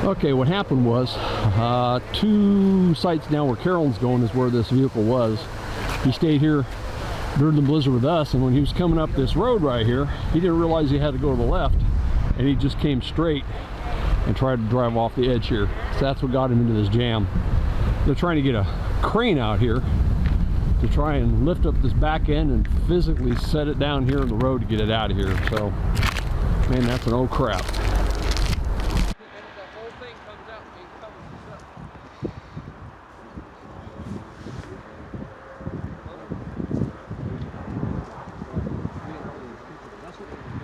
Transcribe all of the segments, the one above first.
Okay, what happened was 2 sites down where Carolyn's going is where this vehicle was. He stayed here during the blizzard with us, and when he was coming up this road right here, he didn't realize he had to go to the left, and he just came straight and tried to drive off the edge here. So that's what got him into this jam. They're trying to get a crane out here to try and lift up this back end and physically set it down here on the road to get it out of here. So, man, that's an old crap.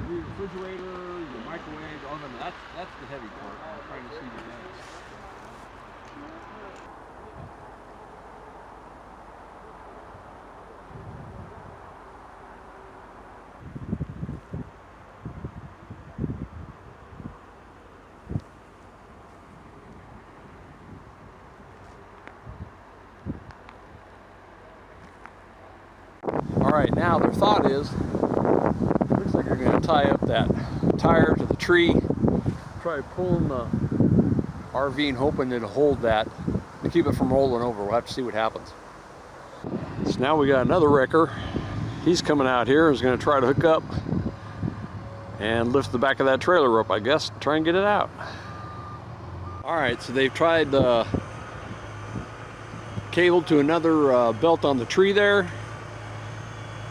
Refrigerator, your microwave, all them, that's the heavy part. I'm trying to see the next. All right, now their thought is, looks like they're going to tie up that tire to the tree, try pulling the RVing, hoping it'll hold that to keep it from rolling over. We'll have to see what happens. So now we got another wrecker. He's coming out here. He's going to try to hook up and lift the back of that trailer up, I guess, try and get it out. All right, so they've tried the cable to another belt on the tree there,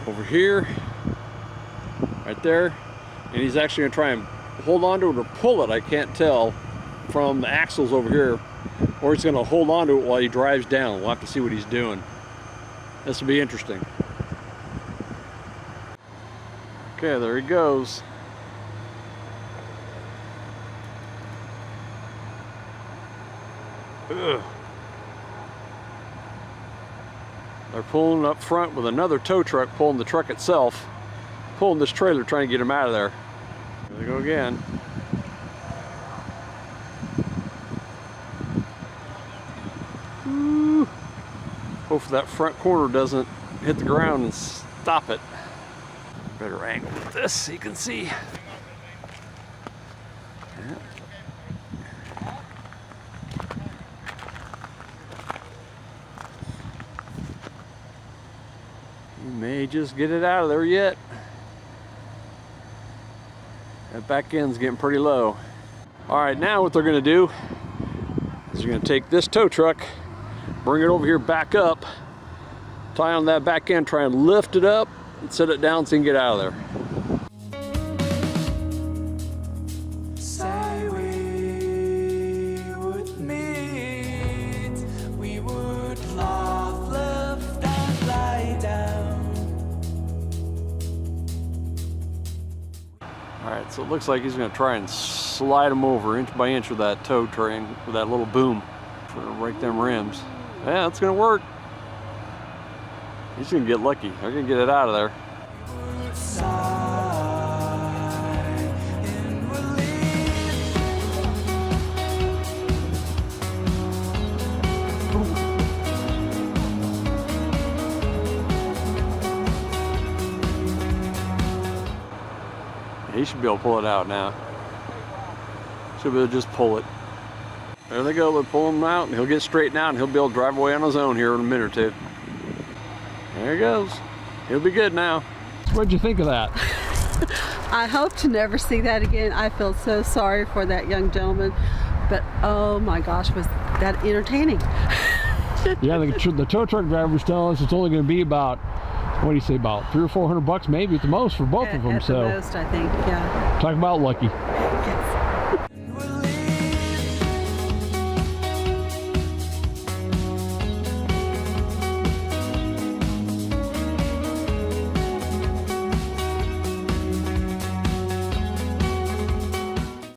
over here, right there, and he's actually going to try and hold on to it or pull it, I can't tell, from the axles over here, or he's going to hold on to it while he drives down. We'll have to see what he's doing. This will be interesting. Okay, there he goes. Ugh. They're pulling up front with another tow truck, pulling the truck itself, pulling this trailer, trying to get him out of there. There they go again. Woo. Hopefully that front corner doesn't hit the ground and stop it. Better angle with this so you can see. Yeah. You may just get it out of there yet. That back end's getting pretty low. All right, now what they're gonna do is they're gonna take this tow truck, bring it over here back up, tie on that back end, try and lift it up and set it down so you can get out of there. Alright, so it looks like he's going to try and slide them over inch by inch with that tow train, with that little boom, trying to break them rims. Yeah, that's going to work. He's going to get lucky. They're going to get it out of there. He should be able to pull it out now. Should be able to just pull it. There they go, they're pulling him out, and he'll get straightened out, and he'll be able to drive away on his own here in a minute or two. There he goes. He'll be good now. What'd you think of that? I hope to never see that again. I feel so sorry for that young gentleman, but oh my gosh, was that entertaining. Yeah, the tow truck driver was telling us it's only going to be about, what do you say, about $300 or $400 maybe at the most for both of them. At the most, I think, yeah. Talk about lucky.